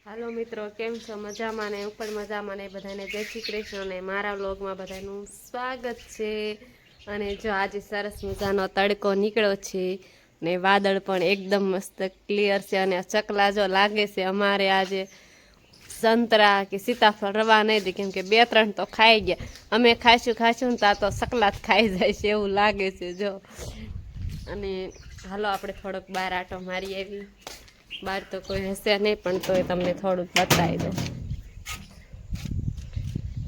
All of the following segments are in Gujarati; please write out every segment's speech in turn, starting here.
હાલો મિત્રો, કેમ છો? મજામાં ને? હું પણ મજામાં ને. બધાને જય શ્રી કૃષ્ણ ને મારા વ્લોગમાં બધાનું સ્વાગત છે. અને જો આજે સરસ મજાનો તડકો નીકળ્યો છે ને વાદળ પણ એકદમ મસ્ત ક્લિયર છે. અને ચકલા જો લાગે છે અમારે આજે સંતરા કે સીતાફળ રવા નહીં દે, કેમ કે 2-3 તો ખાઈ ગયા. અમે ખાઈશું ને તો સકલા જ ખાઈ જાય છે એવું લાગે છે જો. અને હાલો આપણે થોડોક બહાર આટો મારી આવી. બહાર તો કોઈ હશે નહીં, પણ તોય તમને થોડુંક બતાવી દઉં.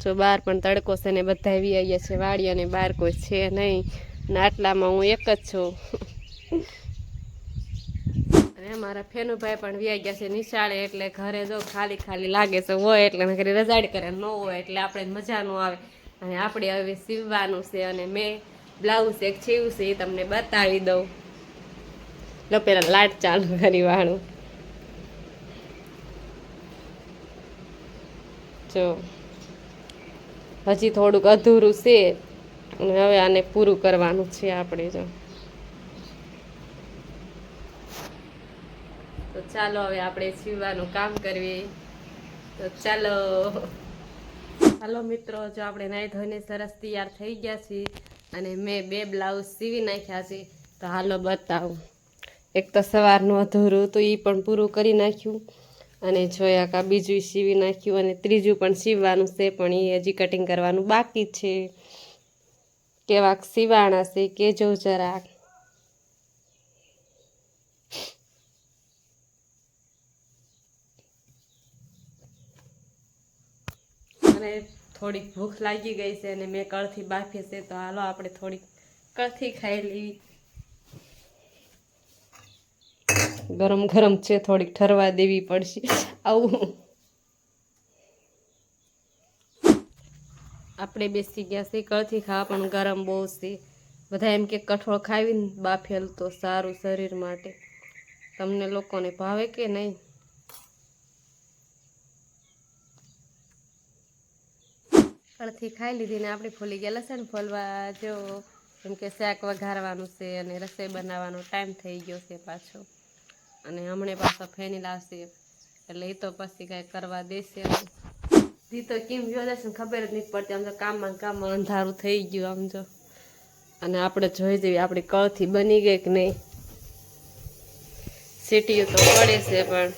જો બહાર પણ તડકો છે ને બધા આવી આવ્યા છે વાડી, અને બહાર કોઈ છે નહીં ને આટલામાં હું એક જ છું. અને મારા ફેનુભાઈ પણ વ્યાઈ ગયા છે નિશાળે, એટલે ઘરે જો ખાલી ખાલી લાગે છે. હોય એટલે ઘરે રજાડી કરે, ન હોય એટલે આપણે મજા ન આવે. અને આપણે હવે સીવવાનું છે, અને મેં બ્લાઉઝ એક સીવ્યું છે એ તમને બતાવી દઉં. લો પેલા લાઈટ ચાલુ કરી વાળું. જો હજી થોડુંક અધૂરું છે, અને હવે આને પૂરું કરવાનું છે આપણે. જો તો ચાલો હવે આપણે સીવવાનું કામ કરવી. તો ચાલો. હાલો મિત્રો, જો આપણે નાઈ ધોઈને સરસ તૈયાર થઈ ગયા છીએ, અને મેં 2 બ્લાઉઝ સીવી નાખ્યા છે. તો હાલો બતાવું. એક તો સવારનું અધૂરું તો એ પણ પૂરું કરી નાખ્યું, અને જોયા કા બીજું સીવી નાખ્યું, અને ત્રીજું પણ સીવવાનું છે, પણ એ હજી કટિંગ કરવાનું બાકી છે. કેવાક સીવાણા છે કેજો જરાક. અને થોડીક ભૂખ લાગી ગઈ છે, અને મેં કળથી બાફી છે. તો હાલો આપણે થોડીક કળથી ખાઈ લેવી. ગરમ ગરમ છે, થોડીક ઠરવા દેવી પડશે. આવું આપણે બેસી ગયા છે કળથી ખાવા, પણ ગરમ બહુ છે. બધા એમ કે કઠોળ ખાવીને બાફેલ તો સારું શરીર માટે. તમને લોકોને ભાવે કે નહીં? કળથી ખાઈ લીધી ને આપણે ફૂલી ગયા લસણ ફોલવા. જો કેમ કે શાક વઘારવાનું છે, અને રસોઈ બનાવવાનો ટાઈમ થઈ ગયો છે પાછો. અને હમણાં પાછો ફેની લાવશે, એટલે એ તો પછી કાંઈ કરવા દેશે. દી તો કેમ વ્યો જશે ને ખબર જ નથી પડતી. આમ તો કામમાં અંધારું થઈ ગયું આમ જો. અને આપણે જોઈ જઈએ આપણી કળથી બની ગઈ કે નહીં. સીટીયું તો પડે છે, પણ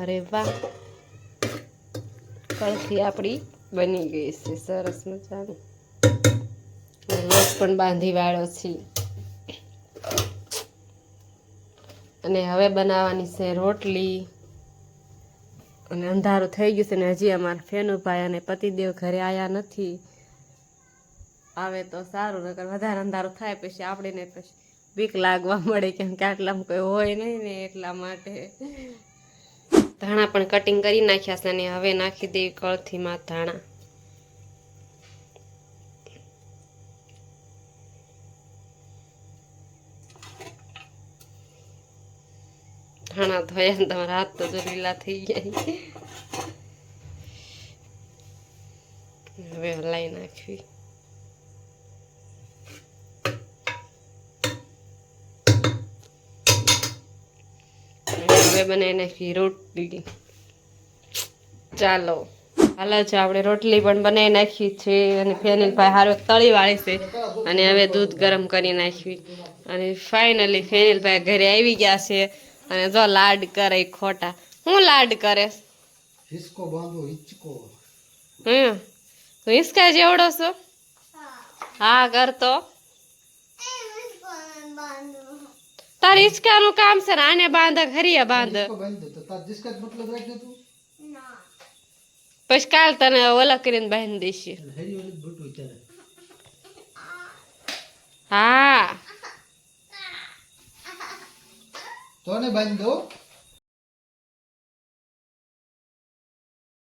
અરે વાહ, કળથી આપણી બની ગઈ છે સરસ મજાની. લોટ પણ બાંધી વાળો છે. અને હવે બનાવવાની છે રોટલી. અને અંધારું થઈ ગયું છે, ને હજી અમારા ફેનુભાઈ અને પતિદેવ ઘરે આવ્યા નથી. આવે તો સારું, નકર વધારે અંધારું થાય પછી આપણે પછી બીક લાગવા મળે, કેમ કે આટલામાં કોઈ હોય નહીં ને એટલા માટે. ધાણા પણ કટિંગ કરી નાખ્યા છે, અને હવે નાખી દઈએ કળથીમાં ધાણા. ધાણા ધોયા તમારા હાથ તો જો લીલા થઈ ગયા. હવે હલાઈ નાખવી. હવે બનાવી નાખી રોટલી. ચાલો હાલો છે, આપણે રોટલી પણ બનાવી નાખી છે, અને ફેનિલભાઈ હારો તળી વાળી છે, અને હવે દૂધ ગરમ કરી નાખવી. અને ફાઇનલી ફેનિલભાઈ ઘરે આવી ગયા છે, અને જો લાડ કરે ખોટા. હું લાડ કરે? હિસકો બાંધો હિચકો. તો હિસકા જેવડો છો? હા કરતો. તાર હિચકાનું કામ છે ને, આને બાંધ ખરીયા બાંધ. પછી કાલ તને ઓલા કરીને બાંધી દઈશ. હા તોને બાંધી દો.